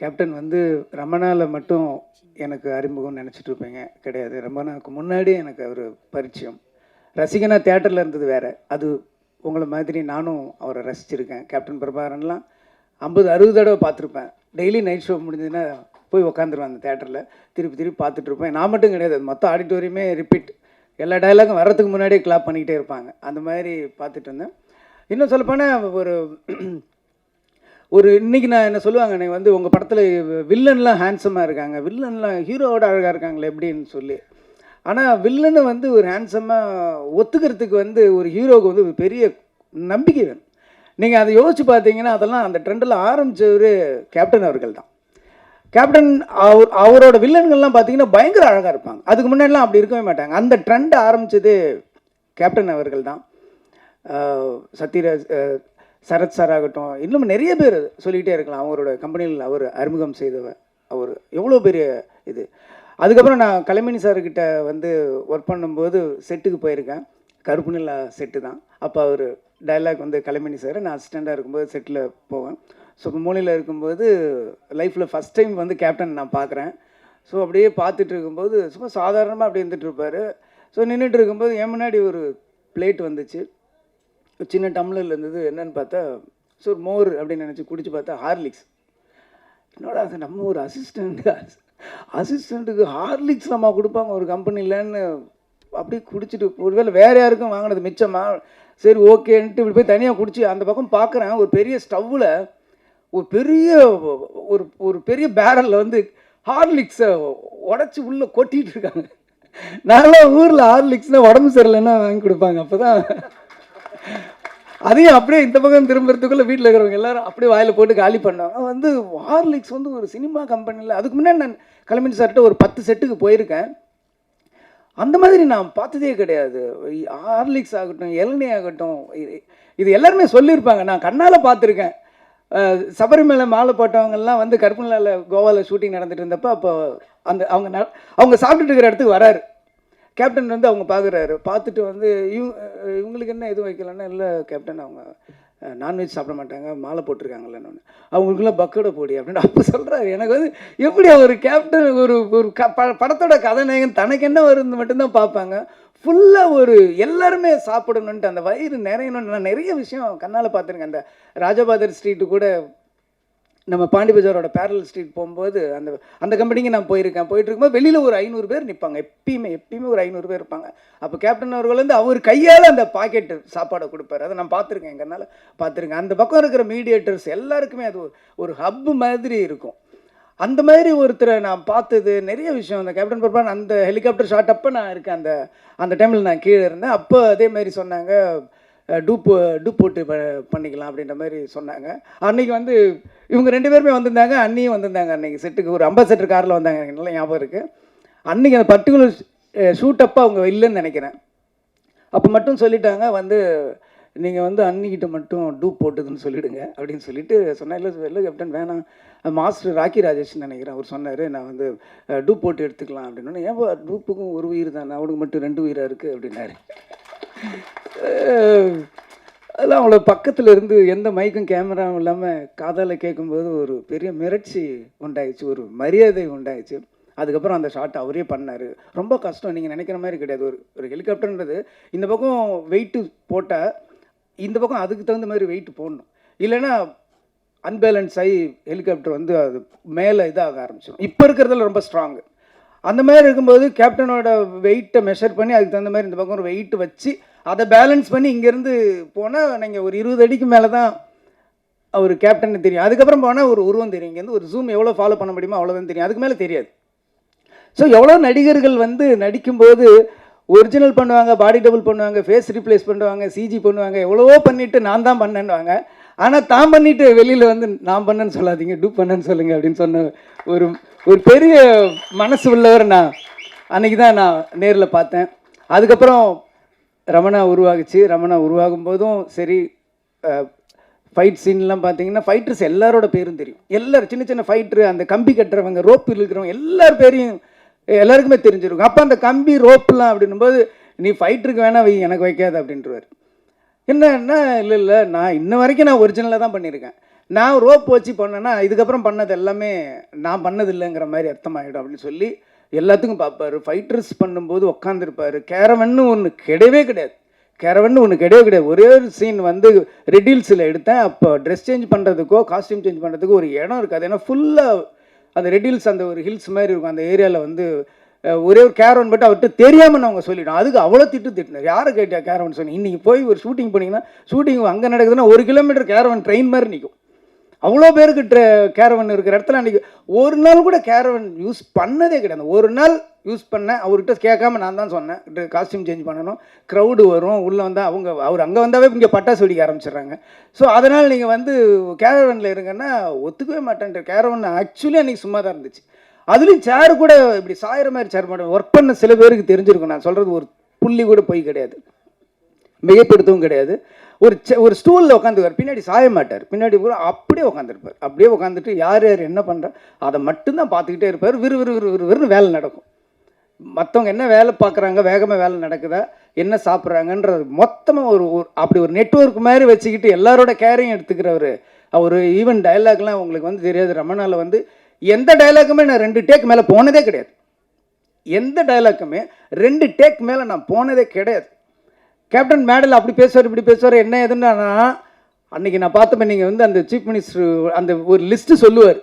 Captain வந்து ரமணாவில் மட்டும் எனக்கு அறிமுகம் நினச்சிட்டு இருப்பீங்க, கிடையாது. ரமணாவுக்கு முன்னாடி எனக்கு அவர் பரிச்சயம். ரசிகனா தேட்டரில் இருந்தது வேறு. அது உங்களை மாதிரி நானும் அவரை ரசிச்சிருக்கேன். கேப்டன் பிரபாகரன்லாம் 50-60 தடவை பார்த்துருப்பேன். டெய்லி நைட் ஷோ முடிஞ்சதுன்னா போய் உட்காந்துருவேன் அந்த தேட்டரில். திருப்பி திருப்பி பார்த்துட்டு இருப்பேன். நான் மட்டும் கிடையாது, அது மொத்தம் ஆடிட்டோரியமே ரிப்பீட். எல்லா டைலாகும் வர்றதுக்கு முன்னாடியே கிளாப் பண்ணிக்கிட்டே இருப்பாங்க. அந்த மாதிரி பார்த்துட்டு இருந்தேன். இன்னும் சொல்லப்போனால் ஒரு இன்றைக்கி நான் என்ன சொல்லுவாங்க, நீங்கள் வந்து உங்கள் படத்தில் வில்லன்லாம் ஹேண்ட்ஸமாக இருக்காங்க, வில்லன்லாம் ஹீரோவோட அழகாக இருக்காங்களே எப்படின்னு சொல்லி. ஆனால் வில்லனை வந்து ஒரு ஹேண்ட்ஸமாக ஒத்துக்கிறதுக்கு வந்து ஒரு ஹீரோவுக்கு வந்து ஒரு பெரிய நம்பிக்கை வேணும். நீங்கள் அதை யோசித்து பார்த்தீங்கன்னா அதெல்லாம் அந்த ட்ரெண்டில் ஆரம்பித்தவர் கேப்டன் அவர்கள் தான். கேப்டன் அவரோட வில்லன்கள்லாம் பார்த்தீங்கன்னா பயங்கர அழகாக இருப்பாங்க. அதுக்கு முன்னாடிலாம் அப்படி இருக்கவே மாட்டாங்க. அந்த ட்ரெண்ட் ஆரம்பித்தது கேப்டன் அவர்கள் தான். சத்யராஜ், சரத் சார் ஆகட்டும், இன்னும் நிறைய பேர் சொல்லிக்கிட்டே இருக்கலாம். அவரோட கம்பெனியில் அவர் அறிமுகம் செய்தவர் அவர் எவ்வளோ பெரிய இது. அதுக்கப்புறம் நான் கலைமணி சார்கிட்ட வந்து ஒர்க் பண்ணும்போது செட்டுக்கு போயிருக்கேன். கருப்பு நிலா செட்டு தான். அப்போ அவர் டைலாக் வந்து கலைமணி சார், நான் அசிஸ்டண்ட்டாக இருக்கும்போது செட்டில் போவேன். ஸோ மூலையில் இருக்கும்போது லைஃப்பில் ஃபஸ்ட் டைம் வந்து கேப்டன் நான் பார்க்குறேன். ஸோ அப்படியே பார்த்துட்டு இருக்கும்போது சும்மா சாதாரணமாக அப்படியே இருந்துகிட்டு இருப்பார். ஸோ நின்றுட்டு இருக்கும்போது என் முன்னாடி ஒரு பிளேட் வந்துச்சு, சின்ன டம்ளரில் இருந்தது. என்னன்னு பார்த்தா ஸோ மோர் அப்படின்னு நினச்சி குடிச்சு பார்த்தா ஹார்லிக்ஸ். என்னோட அது நம்ம ஒரு அசிஸ்டண்ட்டுக்கு ஹார்லிக்ஸ் நம்ம கொடுப்பாங்க ஒரு கம்பெனிலன்னு அப்படியே குடிச்சிட்டு, ஒருவேளை வேறு யாருக்கும் வாங்கினது மிச்சமா, சரி ஓகேன்ட்டு இப்படி போய் தனியாக குடிச்சு அந்த பக்கம் பார்க்குறேன். ஒரு பெரிய ஸ்டவ்வில் ஒரு பெரிய பேரலில் வந்து ஹார்லிக்ஸை உடச்சி உள்ளே கொட்டிகிட்டு இருக்காங்க. நான்லாம் ஊரில் ஹார்லிக்ஸ்னால் உடம்பு சரியில்லைன்னா வாங்கி கொடுப்பாங்க. அப்போ தான் அதையும் அப்படியே இந்த பக்கம் திரும்புறதுக்குள்ளே வீட்டில் இருக்கிறவங்க எல்லாரும் அப்படியே வாயில் போட்டு காலி பண்ணாங்க. வந்து ஹார்லிக்ஸ் வந்து ஒரு சினிமா கம்பெனியில், அதுக்கு முன்னாடி நான் கலைமணி சார்கிட்ட ஒரு 10 செட்டுக்கு போயிருக்கேன். அந்த மாதிரி நான் பார்த்ததே கிடையாது. ஹார்லிக்ஸ் ஆகட்டும், இளநீ ஆகட்டும், இது எல்லாருமே சொல்லியிருப்பாங்க. நான் கண்ணால் பார்த்துருக்கேன். சபரிமலை மாலை போட்டவங்கெல்லாம் வந்து கருப்புநிலாவில் கோவாவில் ஷூட்டிங் நடந்துட்டு இருந்தப்போ அப்போ அவங்க சாப்பிட்டுட்டு இருக்கிற இடத்துக்கு வராரு கேப்டன். வந்து அவங்க பார்க்குறாரு. பார்த்துட்டு வந்து இவங்களுக்கு என்ன எதுவும் வைக்கலன்னா, இல்லை கேப்டன் அவங்க நான்வெஜ் சாப்பிட மாட்டாங்க, மாலை போட்டிருக்காங்களேன்னு. அவங்களுக்குலாம் பக்கோட போடி அப்படின்னு அப்போ சொல்கிறாரு. எனக்கு வந்து எப்படி ஒரு கேப்டன் ஒரு படத்தோட கதாநாயகன் தனக்கு என்ன வருது மட்டும்தான் பார்ப்பாங்க. ஃபுல்லாக எல்லாருமே சாப்பிடணுன்ட்டு அந்த வயிறு நிறையணும்னு நான் நிறைய விஷயம் கண்ணால் பார்த்துருக்கேன். அந்த ராஜபாதர் ஸ்ட்ரீட்டு கூட நம்ம பாண்டி பஜாரோட பேரல் ஸ்ட்ரீட் போகும்போது அந்த கம்பெனிக்கு நான் போயிருக்கேன். போயிட்டு இருக்கும்போது வெளியில் ஒரு 500 பேர் நிற்பாங்க. எப்பயுமே ஒரு 500 பேர் இருப்பாங்க. அப்போ கேப்டன் அவர்கள் வந்து அவர் கையால் அந்த பாக்கெட்டு சாப்பாடை கொடுப்பாரு. அதை நான் பார்த்துருக்கேன், எங்கனால பார்த்துருக்கேன். அந்த பக்கம் இருக்கிற மீடியேட்டர்ஸ் எல்லாருக்குமே அது ஒரு ஹப்பு மாதிரி இருக்கும். அந்த மாதிரி ஒருத்தரை நான் பார்த்தது நிறைய விஷயம். அந்த கேப்டன் பிரபாகரன் அந்த ஹெலிகாப்டர் ஷாட் அப்போ நான் இருக்கேன். அந்த டைமில் நான் கீழே இருந்தேன். அப்போ அதே மாதிரி சொன்னாங்க, டூப் போட்டு பண்ணிக்கலாம் அப்படின்ற மாதிரி சொன்னாங்க. அன்றைக்கி வந்து இவங்க 2 பேருமே வந்திருந்தாங்க, அண்ணியும் வந்திருந்தாங்க. அன்றைக்கி செட்டுக்கு ஒரு அம்பாசடர் காரில் வந்தாங்க, எனக்கு நல்லா ஞாபகம் இருக்குது. அன்றைக்கி அந்த பர்டிகுலர் ஷூட் அப்போ அவங்க இல்லைன்னு நினைக்கிறேன். அப்போ மட்டும் சொல்லிட்டாங்க வந்து, நீங்கள் வந்து அன்னிக்கிட்ட மட்டும் டூப் போட்டுதுன்னு சொல்லிவிடுங்க அப்படின்னு சொல்லிட்டு சொன்னேன். இல்லை கேப்டன் வேணாம், மாஸ்டர் ராக்கி ராஜேஷ்னு நினைக்கிறேன், அவர் சொன்னார் நான் வந்து டூப் போட்டு எடுத்துக்கலாம் அப்படின்னு. ஏன் டூப்புக்கும் ஒரு உயிர் தானே, அவனுக்கு மட்டும் 2 உயிராக இருக்குது அப்படின்னாரு. அதெல்லாம் அவங்கள பக்கத்தில் இருந்து எந்த மைக்கும் கேமராவும் இல்லாமல் காதால் கேட்கும்போது ஒரு பெரிய மிரட்சி உண்டாயிடுச்சு, ஒரு மரியாதை உண்டாயிடுச்சு. அதுக்கப்புறம் அந்த ஷாட் அவரே பண்ணார். ரொம்ப கஷ்டம், நீங்கள் நினைக்கிற மாதிரி கிடையாது. ஒரு ஹெலிகாப்டர்ன்றது இந்த பக்கம் வெயிட்டு போட்டால் இந்த பக்கம் அதுக்கு தகுந்த மாதிரி வெயிட் போடணும், இல்லைன்னா அன்பேலன்ஸ் ஆகி ஹெலிகாப்டர் வந்து அது மேலே இதாக ஆரம்பிச்சிடும். இப்போ இருக்கிறதுல ரொம்ப ஸ்ட்ராங்கு. அந்த மாதிரி இருக்கும்போது கேப்டனோட வெயிட்டை மெஷர் பண்ணி அதுக்கு தகுந்த மாதிரி இந்த பக்கம் ஒரு வெயிட் வச்சு அதை பேலன்ஸ் பண்ணி இங்கேருந்து போனால் நீங்கள் ஒரு 20 அடிக்கு மேலே தான் அவர் கேப்டன்னு தெரியும். அதுக்கப்புறம் போனால் ஒரு உருவம் தெரியும். இங்கேருந்து ஒரு ஜூம் எவ்வளோ ஃபாலோ பண்ண முடியுமோ அவ்வளோதான் தெரியும், அதுக்கு மேலே தெரியாது. ஸோ எவ்வளோ நடிகர்கள் வந்து நடிக்கும்போது ஒரிஜினல் பண்ணுவாங்க, பாடி டபுள் பண்ணுவாங்க, ஃபேஸ் ரீப்ளேஸ் பண்ணுவாங்க, சிஜி பண்ணுவாங்க, எவ்வளவோ பண்ணிவிட்டு நான் தான் பண்ணேன்னுவாங்க. ஆனால் தான் பண்ணிவிட்டு வெளியில் வந்து நான் பண்ணேன்னு சொல்லாதீங்க, டூப் பண்ணேன்னு சொல்லுங்கள் அப்படின்னு சொன்ன ஒரு பெரிய மனசு உள்ளவர் நான் அன்றைக்கி தான் நான் நேரில் பார்த்தேன். அதுக்கப்புறம் ரமணா உருவாகுச்சு. ரமணா உருவாகும் போதும் சரி, ஃபைட் சீன்லாம் பார்த்தீங்கன்னா ஃபைட்டர்ஸ் எல்லாரோட பேரும் தெரியும். எல்லோரும் சின்ன சின்ன ஃபைட்ரு, அந்த கம்பி கட்டுறவங்க, ரோப்பு இருக்கிறவங்க எல்லார் பேரையும் எல்லாருக்குமே தெரிஞ்சிருக்கும். அப்போ அந்த கம்பி ரோப்புலாம் அப்படின்னும்போது நீ ஃபைட்டருக்கு வேணால் வை, எனக்கு வைக்காது அப்படின்றவார். என்னன்னா இல்லை நான் இன்ன வரைக்கும் நான் ஒரிஜினலாக தான் பண்ணியிருக்கேன். நான் ரோப் வச்சு பண்ணேன்னா இதுக்கப்புறம் பண்ணது எல்லாமே நான் பண்ணது இல்லைங்கிற மாதிரி அர்த்தமாயிடும் அப்படின்னு சொல்லி எல்லாத்துக்கும் பார்ப்பாரு. ஃபைட்டர்ஸ் பண்ணும்போது உட்காந்துருப்பாரு. கேரவன்னு ஒன்று கிடையவே கிடையாது. கேரவன்னு ஒன்று கிடையவே கிடையாது. ஒரே ஒரு சீன் வந்து ரெட் ஹில்ஸில் எடுத்தேன். அப்போ ட்ரெஸ் சேஞ்ச் பண்ணுறதுக்கோ காஸ்டியூம் சேஞ்ச் பண்ணுறதுக்கோ ஒரு இடம் இருக்காது. ஏன்னா ஃபுல்லாக அந்த ரெட் ஹில்ஸ் அந்த ஒரு ஹில்ஸ் மாதிரி இருக்கும். அந்த ஏரியாவில் வந்து ஒரே ஒரு கேரவன் பட்டு அவர்கிட்ட தெரியாமல் அவங்க சொல்லிவிடும். அதுக்கு அவ்வளோ திட்டினார். யாரை கேட்டா கேரவன் சொன்னீங்க? இன்றைக்கி போய் ஒரு ஷூட்டிங் போனீங்கன்னா ஷூட்டிங் அங்கே நடக்குதுன்னா 1 கிலோமீட்டர் கேரவன் ட்ரெயின் மாதிரி நிற்கும். அவ்வளோ பேருக்கு கேரவன் இருக்கிற இடத்துல அன்றைக்கி ஒரு நாள் கூட கேரவன் யூஸ் பண்ணதே கிடையாது. ஒரு நாள் யூஸ் பண்ணேன். அவர்கிட்ட கேட்காம நான் தான் சொன்னேன், காஸ்டியூம் சேஞ்ச் பண்ணணும், க்ரௌடு வரும், உள்ளே வந்தால் அவர் அங்கே வந்தாவே இங்கே பட்டாசு வெடிக்க ஆரம்பிச்சிடுறாங்க. ஸோ அதனால் நீங்கள் வந்து கேரவனில் இருங்கன்னா ஒத்துக்கவே மாட்டேன்ற. கேரவன் ஆக்சுவலி அன்றைக்கி சும்மா தான் இருந்துச்சு. அதுலேயும் சேர் கூட இப்படி சாயிற மாதிரி சேர் மாட்டேன். ஒர்க் பண்ண சில பேருக்கு தெரிஞ்சிருக்கும். நான் சொல்கிறது ஒரு புள்ளி கூட போய் கிடையாது, மிகைப்படுத்தவும் கிடையாது. ஒரு ஸ்டூலில் உட்காந்துருவார். பின்னாடி சாய மாட்டார். பின்னாடி பூரா அப்படியே உட்காந்துருப்பார். அப்படியே உட்காந்துட்டு யார் யார் என்ன பண்ணுறா அதை மட்டும்தான் பார்த்துக்கிட்டே இருப்பார். விறுவிறுன்னு வேலை நடக்கும். மற்றவங்க என்ன வேலை பார்க்குறாங்க, வேகமாக வேலை நடக்குதா, என்ன சாப்பிட்றாங்கன்றது மொத்தமாக அப்படி ஒரு நெட்வொர்க் மாதிரி வச்சுக்கிட்டு எல்லாரோட கேரையும் எடுத்துக்கிறவர் அவர். ஈவன் டைலாக்லாம் உங்களுக்கு வந்து தெரியாது. ரமணாவில் வந்து எந்த டைலாக்குமே நான் 2 டேக் மேலே போனதே கிடையாது. எந்த டைலாக்குமே 2 டேக் மேலே நான் போனதே கிடையாது. கேப்டன் மேடல் அப்படி பேசுவார், இப்படி பேசுவார், என்ன ஏதுன்னா அன்றைக்கி நான் பார்த்தப்ப நீங்கள் வந்து அந்த சீஃப் மினிஸ்டர் அந்த ஒரு லிஸ்ட்டு சொல்லுவார்,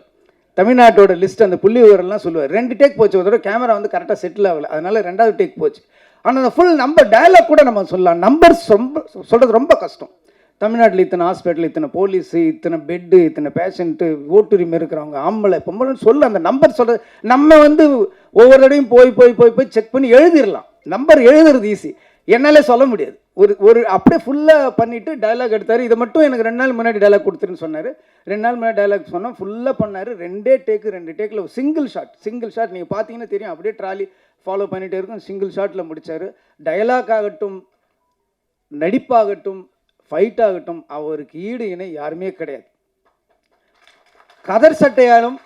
தமிழ்நாட்டோட லிஸ்ட், அந்த புள்ளி விவரம்லாம் சொல்லுவார். 2 டேக் போச்சு. ஒரு தடவை கேமரா வந்து கரெக்டாக செட்டில் ஆகலை, அதனால் 2வது டேக் போச்சு. ஆனால் அந்த ஃபுல் நம்பர் டைலாக் கூட நம்ம சொல்லலாம். நம்பர்ஸ் ரொம்ப சொல்கிறது ரொம்ப கஷ்டம். தமிழ்நாட்டில் இத்தனை ஹாஸ்பிட்டல், இத்தனை போலீஸு, இத்தனை பெட்டு, இத்தனை பேஷண்ட்டு, ஓட்டுரிமை இருக்கிறவங்க, ஆம்பளை பொம்பளைன்னு சொல்ல அந்த நம்பர் சொல்கிறது நம்ம வந்து ஒவ்வொரு தடையும் போய் செக் பண்ணி எழுதிடலாம். நம்பர் எழுதுறது ஈஸி, என்னாலே சொல்ல முடியாது. ஒரு அப்படியே ஃபுல்லாக பண்ணிவிட்டு டைலாக் எடுத்தார். இதை மட்டும் எனக்கு 2 நாள் முன்னாடி டைலாக் கொடுத்துருன்னு சொன்னார். 2 நாள் முன்னாடி டைலாக் சொன்னால் ஃபுல்லாக பண்ணார். 2 டேக்கில் சிங்கிள் ஷாட் நீங்கள் பார்த்தீங்கன்னா தெரியும். அப்படியே ட்ராலி ஃபாலோ பண்ணிகிட்டே இருக்கும். சிங்கிள் ஷாட்டில் முடித்தார். டைலாக் ஆகட்டும், நடிப்பாகட்டும், ஃபைட் ஆகட்டும், அவருக்கு ஈடு இணை யாருமே கிடையாது. கதர் சட்டையாலும்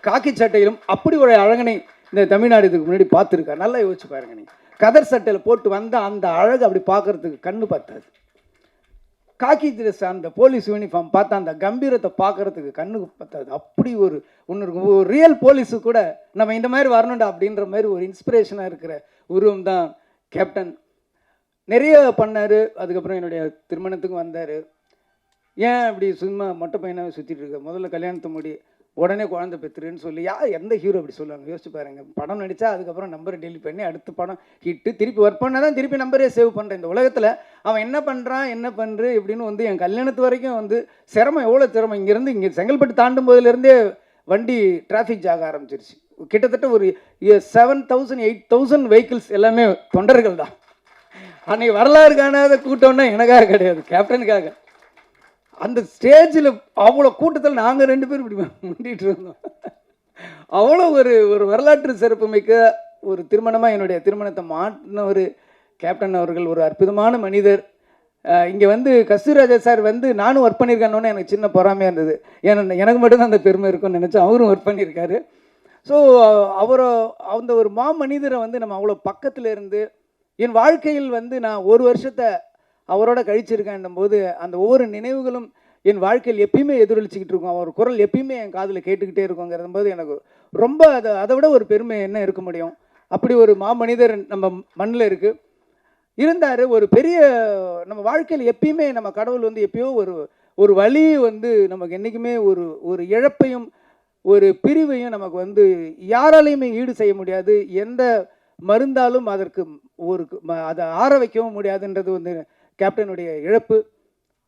காக்கி சட்டையிலும் அப்படி ஒரு அழகனை இந்த தமிழ்நாடு இதுக்கு முன்னாடி பார்த்துருக்கார். நல்லா யோசிச்சு பாருங்க. நீங்கள் கதர் சட்டையில் போட்டு வந்தால் அந்த அழகு அப்படி பார்க்குறதுக்கு கண்ணு பத்தாது. காக்கி ட்ரெஸ் அந்த போலீஸ் யூனிஃபார்ம் பார்த்தா அந்த கம்பீரத்தை பார்க்குறதுக்கு கண்ணுக்கு பத்தாது. அப்படி ஒன்று இருக்கும். ஒரு ரியல் போலீஸு கூட நம்ம இந்த மாதிரி வரணும்டா அப்படின்ற மாதிரி ஒரு இன்ஸ்பிரேஷனாக இருக்கிற உருவம் தான் கேப்டன். நிறைய பண்ணார். அதுக்கப்புறம் என்னுடைய திருமணத்துக்கும் வந்தார். ஏன் இப்படி சும்மா மொட்டை பையனாகவே சுற்றிட்டு இருக்க, முதல்ல கல்யாணத்தை முடி, உடனே குழந்தை பெற்றுருன்னு சொல்லி எந்த ஹீரோ அப்படி சொல்லுவாங்க? யோசிச்சு பாருங்கள். படம் நடித்தா அதுக்கப்புறம் நம்பரை டெலிட் பண்ணி அடுத்த படம் ஹிட்டு திருப்பி ஒர்க் பண்ணால் தான் திருப்பி நம்பரே சேவ் பண்ணுறேன். இந்த உலகத்தில் அவன் என்ன பண்ணுறான், என்ன பண்ணுற இப்படின்னு வந்து என் கல்யாணத்து வரைக்கும் வந்து சிரமம், எவ்வளோ சிரமம். இங்கேருந்து இங்கே செங்கல்பட்டு தாண்டும் போதிலேருந்தே வண்டி டிராஃபிக் ஜாக ஆரம்பிச்சிருச்சு. கிட்டத்தட்ட ஒரு 7,000 8,000 வெஹிக்கிள்ஸ் எல்லாமே தொண்டர்கள் தான். அன்றைக்கி வரலாறு காணாத கூட்டம்னா எனக்காக கிடையாது, கேப்டனுக்காக. அந்த ஸ்டேஜில் அவ்வளோ கூட்டத்தில் நாங்கள் 2 பேரும் இப்படி முண்டிகிட்டு இருந்தோம். அவ்வளோ ஒரு வரலாற்று சிறப்புமிக்க ஒரு திருமணமாக என்னுடைய திருமணத்தை மாட்டின ஒரு கேப்டன் அவர்கள். ஒரு அற்புதமான மனிதர். இங்கே வந்து கஸ்தூரிராஜா சார் வந்து நானும் ஒர்க் பண்ணியிருக்கேன்னு எனக்கு சின்ன பொறாமையாக இருந்தது. ஏன்னா எனக்கு மட்டும்தான் அந்த பெருமை இருக்கும்னு நினச்சேன். அவரும் ஒர்க் பண்ணியிருக்காரு. ஸோ அந்த ஒரு மனிதரை வந்து நம்ம அவ்வளோ பக்கத்தில் இருந்து என் வாழ்க்கையில் வந்து நான் 1 வருஷத்தை அவரோட கழிச்சிருக்கேன் போது அந்த ஒவ்வொரு நினைவுகளும் என் வாழ்க்கையில் எப்பயுமே எதிரொலிச்சிக்கிட்டு இருக்கும். அவர் குரல் எப்பயுமே என் காதில் கேட்டுக்கிட்டே இருக்குங்கிற போது எனக்கு ரொம்ப அதை விட ஒரு பெருமை என்ன இருக்க முடியும்? அப்படி ஒரு மனிதர் நம்ம மண்ணில் இருந்தார். ஒரு பெரிய நம்ம வாழ்க்கையில் எப்பயுமே நம்ம கடவுள் வந்து எப்பயோ ஒரு வழி வந்து நமக்கு என்றைக்குமே ஒரு இழப்பையும் ஒரு பிரிவையும் நமக்கு வந்து யாராலையுமே ஈடு செய்ய முடியாது. எந்த மருந்தாலும் அதற்கு அதை ஆற வைக்கவும் முடியாதுன்றது வந்து கேப்டனுடைய இழப்பு.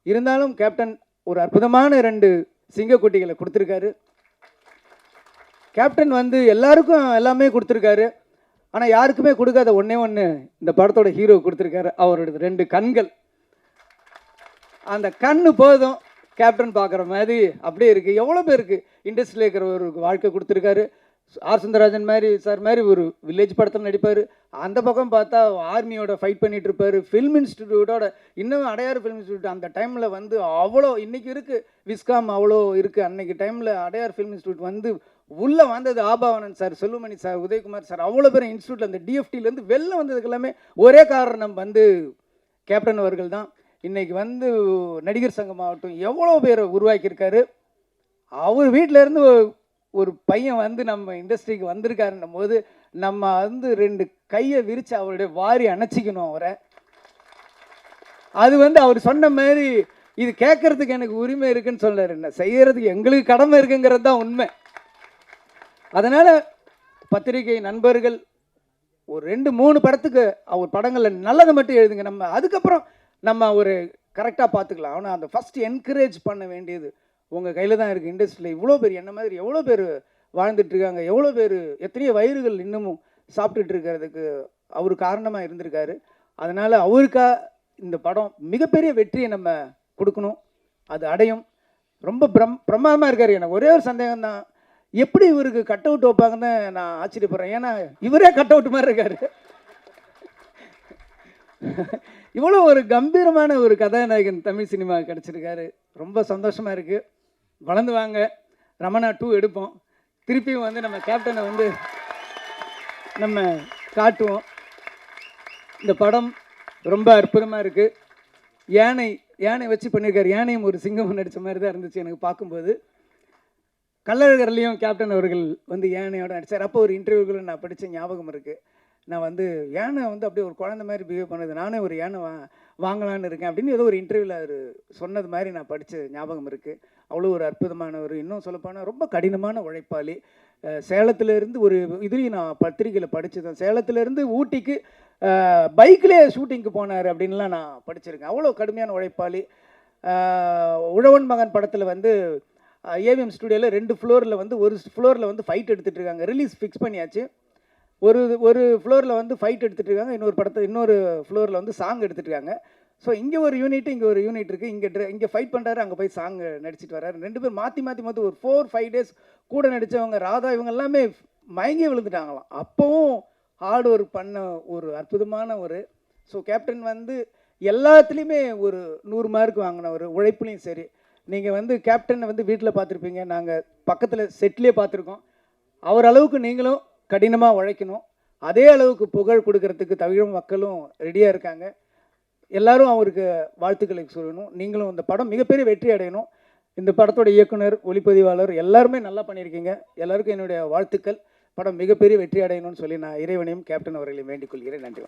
இருந்தாலும் கேப்டன் ஒரு அற்புதமான 2 சிங்கக்குட்டிகளை கொடுத்துருக்காரு. கேப்டன் வந்து எல்லாருக்கும் எல்லாமே கொடுத்துருக்காரு. ஆனால் யாருக்குமே கொடுக்காத ஒன்றே இந்த படத்தோட ஹீரோ கொடுத்துருக்காரு. அவரோட 2 கண்கள். அந்த கண்ணு போதும் கேப்டன் பார்க்குற மாதிரி அப்படியே இருக்குது. எவ்வளோ பேருக்கு இண்டஸ்ட்ரியில் இருக்கிற ஒரு வாழ்க்கை கொடுத்துருக்காரு. ஆர் சுந்தரராஜன் மாதிரி சார் மாதிரி ஒரு வில்லேஜ் படத்தில் நடிப்பார். அந்த பக்கம் பார்த்தா ஆர்மியோட ஃபைட் பண்ணிகிட்டு இருப்பார். ஃபில்ம் இன்ஸ்டிடியூட்டோட இன்னும் அடையாறு ஃபில்ம் இன்ஸ்டியூட் அந்த டைமில் வந்து அவ்வளோ இன்றைக்கி இருக்குது விஸ்காம் அவ்வளோ இருக்குது. அன்றைக்கி டைமில் அடையார் ஃபில்ம் இன்ஸ்டியூட் வந்து உள்ளே வந்தது Aabavanan sir, Selvamani sir, Udhayakumar sir, அவ்வளோ பேர் இன்ஸ்டியூட்டில் அந்த டிஎஃப்டிலேருந்து வெளில வந்ததுக்கு எல்லாமே ஒரே காரணம் வந்து கேப்டன் அவர்கள் தான். இன்றைக்கி வந்து நடிகர் சங்கம் ஆகட்டும் எவ்வளோ பேரை உருவாக்கியிருக்காரு. அவர் வீட்டிலேருந்து ஒரு பையன் வந்து நம்ம இண்டஸ்ட்ரிக்கு வந்திருக்காருன்னும் போது நம்ம வந்து 2 கையை விரித்து அவருடைய வாரி அணைச்சிக்கணும் அவரை. அது வந்து அவர் சொன்ன மாதிரி இது கேட்கறதுக்கு எனக்கு உரிமை இருக்குன்னு சொல்லார், என்ன செய்யறதுக்கு எங்களுக்கு கடமை இருக்குங்கிறது தான் உண்மை. அதனால் பத்திரிகை நண்பர்கள் ஒரு 2-3 படத்துக்கு அவர் படங்களில் நல்லதை மட்டும் எழுதுங்க, நம்ம அதுக்கப்புறம் நம்ம ஒரு கரெக்டாக பார்த்துக்கலாம். ஆனால் அந்த ஃபஸ்ட்டு என்கரேஜ் பண்ண வேண்டியது உங்கள் கையில் தான் இருக்குது. இண்டஸ்ட்ரியில் இவ்வளோ பேர் என்ன மாதிரி எவ்வளோ பேர் வாழ்ந்துட்டுருக்காங்க, எவ்வளோ பேர் எத்தனையோ வயிறுகள் இன்னமும் சாப்பிட்டுட்டு இருக்கிறதுக்கு அவர் காரணமாக இருந்திருக்காரு. அதனால் அவருக்கா இந்த படம் மிகப்பெரிய வெற்றியை நம்ம கொடுக்கணும், அது அடையும். ரொம்ப பிரமாதமாக இருக்கார். எனக்கு ஒரே ஒரு சந்தேகம் தான், எப்படி இவருக்கு கட் அவுட் வைப்பாங்கன்னு நான் ஆச்சரியப்படுறேன். ஏன்னா இவரே கட் அவுட் மாதிரி இருக்கார். இவ்வளோ ஒரு கம்பீரமான ஒரு கதாநாயகன் தமிழ் சினிமா கிடச்சிருக்காரு. ரொம்ப சந்தோஷமாக இருக்குது. வளர்ந்து வாங்க, ரமணா 2 எடுப்போம். திருப்பியும் வந்து நம்ம கேப்டனை வந்து நம்ம காட்டுவோம். இந்த படம் ரொம்ப அற்புதமாக இருக்குது. யானை வச்சு பண்ணியிருக்காரு. யானையும் ஒரு சிங்கம் நடித்த மாதிரி தான் இருந்துச்சு எனக்கு பார்க்கும்போது. கள்ளழகர்லேயும் கேப்டன் அவர்கள் வந்து யானையோட நடித்தார். அப்போ ஒரு இன்டர்வியூக்குள்ள நான் படித்த ஞாபகம் இருக்குது. நான் வந்து யானை வந்து அப்படியே ஒரு குழந்தை மாதிரி பிஹேவ் பண்ணுது, நானே ஒரு யானை வாங்கலான்னு இருக்கேன் அப்படின்னு ஏதோ ஒரு இன்டர்வியூவில் அவர் சொன்னது மாதிரி நான் படித்த ஞாபகம் இருக்குது. அவ்வளோ ஒரு அற்புதமானவர். இன்னும் சொல்லப்போனால் ரொம்ப கடினமான உழைப்பாளி. சேலத்திலேருந்து ஒரு இதுலேயும் நான் பத்திரிகையில் படித்தேன், சேலத்திலேருந்து ஊட்டிக்கு பைக்கிலே ஷூட்டிங்க்கு போனார் அப்படின்லாம் நான் படிச்சிருக்கேன். அவ்வளோ கடுமையான உழைப்பாளி. உழவன் மகன் படத்தில் வந்து ஏவிஎம் ஸ்டுடியோவில் 2 ஃப்ளோரில் வந்து ஒரு ஃப்ளோரில் வந்து ஃபைட் எடுத்துகிட்டு இருக்காங்க. ரிலீஸ் ஃபிக்ஸ் பண்ணியாச்சு. ஒரு ஃப்ளோரில் வந்து ஃபைட் எடுத்துகிட்டு இருக்காங்க, இன்னொரு ஃப்ளோரில் வந்து சாங் எடுத்துகிட்டு இருக்காங்க. ஸோ இங்கே ஒரு யூனிட், இங்கே ஒரு யூனிட் இருக்குது. இங்கே ஃபைட் பண்ணுறாரு, அங்கே போய் சாங் நடிச்சிட்டு வர்றாரு. 2 பேர் மாற்றி ஒரு 4-5 டேஸ் கூட நடித்தவங்க. ராதா இவங்க எல்லாமே மயங்கி விழுந்துட்டாங்களாம். அப்போவும் ஹார்ட் ஒர்க் பண்ண ஒரு அற்புதமான ஒரு ஸோ கேப்டன் வந்து எல்லாத்துலேயுமே ஒரு 100 மார்க் வாங்கினவர். உழைப்புலையும் சரி. நீங்கள் வந்து கேப்டனை வந்து வீட்டில் பார்த்துருப்பீங்க, நாங்கள் பக்கத்தில் செட்லேயே பார்த்துருக்கோம். அவர் அளவுக்கு நீங்களும் கடினமாக உழைக்கணும். அதே அளவுக்கு புகழ் கொடுக்கறதுக்கு தமிழ் மக்களும் ரெடியாக இருக்காங்க. எல்லாரும் அவருக்கு வாழ்த்துக்களை சொல்லணும். நீங்களும் இந்த படம் மிகப்பெரிய வெற்றி அடையணும். இந்த படத்தோட இயக்குனர், ஒளிப்பதிவாளர் எல்லாருமே நல்லா பண்ணியிருக்கீங்க. எல்லாருக்கும் என்னுடைய வாழ்த்துக்கள். படம் மிகப்பெரிய வெற்றி அடையணும்னு சொல்லி நான் இறைவனையும் கேப்டன் அவர்களையும் வேண்டிக் கொள்கிறேன். நன்றி.